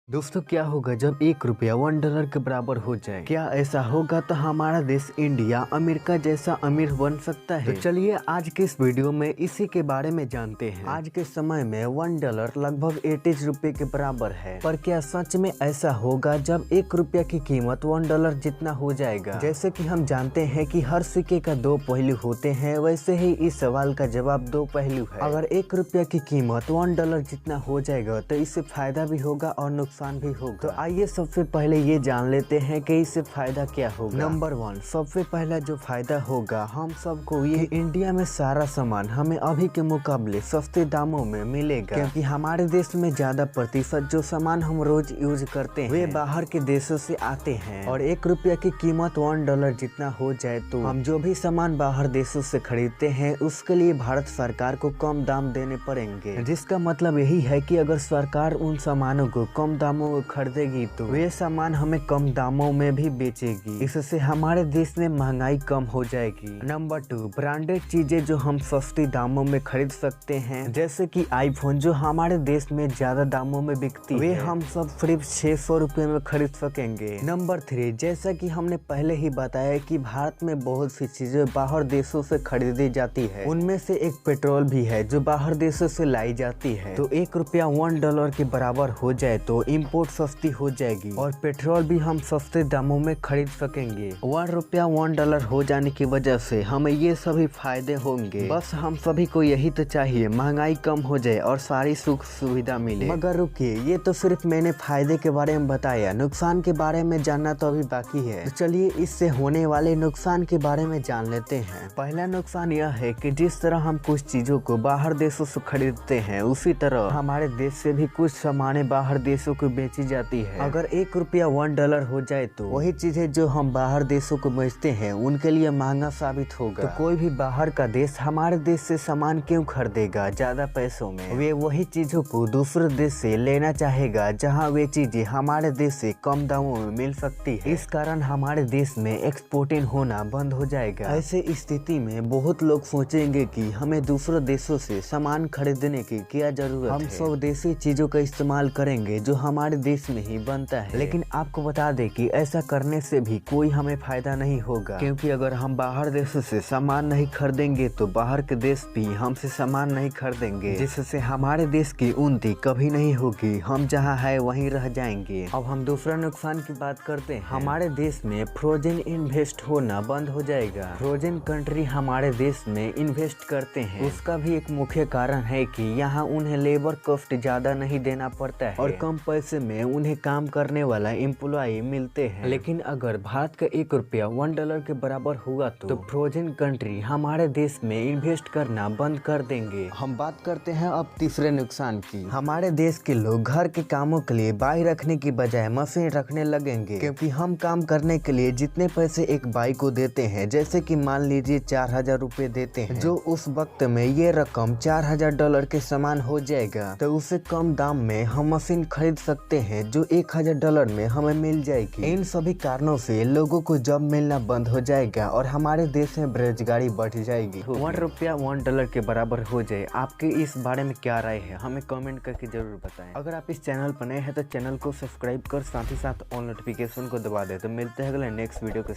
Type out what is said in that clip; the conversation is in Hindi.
दोस्तों, क्या होगा जब $1 $1 के बराबर हो जाए? क्या ऐसा होगा तो हमारा देश इंडिया अमेरिका जैसा अमीर बन सकता है? तो चलिए आज के इस वीडियो में इसी के बारे में जानते हैं। आज के समय में $1 लगभग 80 रुपए के बराबर है, पर क्या सच में ऐसा होगा जब $1 की कीमत $1 जितना हो जाएगा? जैसे कि हम जानते हैं कि हर सिक्के का दो पहलू होते हैं, वैसे ही इस सवाल का जवाब दो पहलू है। अगर $1 की कीमत $1 जितना हो जाएगा तो इससे फायदा भी होगा और नुकसान भी होगा। तो आइए सबसे पहले ये जान लेते हैं कि इससे फायदा क्या होगा। नंबर 1, सबसे पहला जो फायदा होगा हम सबको ये इंडिया में सारा सामान हमें अभी के मुकाबले सस्ते दामों में मिलेगा, क्योंकि हमारे देश में ज्यादा प्रतिशत जो सामान हम रोज यूज करते हैं वे बाहर के देशों से आते हैं। और $1 की कीमत $1 जितना हो जाए तो हम जो भी सामान बाहर देशों से खरीदते हैं उसके लिए भारत सरकार को कम दाम देने पड़ेंगे, जिसका मतलब यही है कि अगर सरकार उन सामानों को कम दामों में खरीदेगी तो वे सामान हमें कम दामों में भी बेचेगी। इससे हमारे देश में महंगाई कम हो जाएगी। नंबर 2, ब्रांडेड चीजें जो हम सस्ती दामों में खरीद सकते हैं, जैसे कि आईफोन जो हमारे देश में ज्यादा दामों में बिकती है, वे हम सब सिर्फ 600 रुपए में खरीद सकेंगे। नंबर 3, जैसा कि हमने पहले ही बताया कि भारत में बहुत सी चीजें बाहर देशों से खरीदी जाती है, उनमें से एक पेट्रोल भी है जो बाहर देशों से लाई जाती है। तो $1 $1 के बराबर हो जाए तो इम्पोर्ट सस्ती हो जाएगी और पेट्रोल भी हम सस्ते दामों में खरीद सकेंगे। $1 $1 हो जाने की वजह से हमें ये सभी फायदे होंगे। बस हम सभी को यही तो चाहिए, महंगाई कम हो जाए और सारी सुख सुविधा मिले। मगर रुकिए, ये तो सिर्फ मैंने फायदे के बारे में बताया, नुकसान के बारे में जानना तो अभी बाकी है। तो चलिए इससे होने वाले नुकसान के बारे में जान लेते हैं। पहला नुकसान यह है कि जिस तरह हम कुछ चीजों को बाहर देशों से खरीदते हैं, उसी तरह हमारे देश से भी कुछ सामानें बाहर देशों को बेची जाती है। अगर $1 $1 हो जाए तो वही चीजें जो हम बाहर देशों को बेचते हैं उनके लिए महंगा साबित होगा। तो कोई भी बाहर का देश हमारे देश से सामान क्यों खरीदेगा ज्यादा पैसों में? वे वही चीजों को दूसरे देश से लेना चाहेगा जहां वे चीजें हमारे देश से कम दामों में मिल सकती है। इस कारण हमारे देश में एक्सपोर्टिंग होना बंद हो जाएगा। ऐसे स्थिति में बहुत लोग सोचेंगे कि हमें दूसरे देशों से सामान खरीदने की क्या जरूरत है, हम स्वदेशी चीजों का इस्तेमाल करेंगे जो हमारे देश में ही बनता है। लेकिन आपको बता दें कि ऐसा करने से भी कोई हमें फायदा नहीं होगा, क्योंकि अगर हम बाहर देशों से सामान नहीं खरीदेंगे तो बाहर के देश भी हमसे सामान नहीं खरीदेंगे, जिससे हमारे देश की उन्नति कभी नहीं होगी, हम जहां है वहीं रह जाएंगे। अब हम दूसरा नुकसान की बात करते हैं। हमारे देश में फ्रोजन इन्वेस्ट होना बंद हो जाएगा। फ्रोजन कंट्री हमारे देश में इन्वेस्ट करते हैं, उसका भी एक मुख्य कारण है कि यहाँ उन्हें लेबर कॉस्ट ज्यादा नहीं देना पड़ता है और कम पैसे में उन्हें काम करने वाला एम्प्लॉय मिलते हैं। लेकिन अगर भारत का $1 $1 के बराबर हुआ तो फ्रोजन कंट्री हमारे देश में इन्वेस्ट करना बंद कर देंगे। हम बात करते हैं अब तीसरे नुकसान की। हमारे देश के लोग घर के कामों के लिए बाई रखने की बजाय मशीन रखने लगेंगे, क्योंकि हम काम करने के लिए जितने पैसे एक बाई को देते हैं, जैसे कि मान लीजिए 4000 रुपए देते हैं, जो उस वक्त में ये रकम $4000 के समान हो जाएगा, तो उससे कम दाम में हम मशीन खरीद सकते हैं जो $1000 में हमें मिल जाएगी। इन सभी कारणों से लोगों को जॉब मिलना बंद हो जाएगा और हमारे देश में बेरोजगारी बढ़ जाएगी। $1 $1 के बराबर हो जाए, आपके इस बारे में क्या राय है हमें कमेंट करके जरूर बताएं। अगर आप इस चैनल पर नए हैं तो चैनल को सब्सक्राइब कर साथ ही साथ ऑल नोटिफिकेशन को दबा दे। तो मिलते हैं अगले नेक्स्ट वीडियो के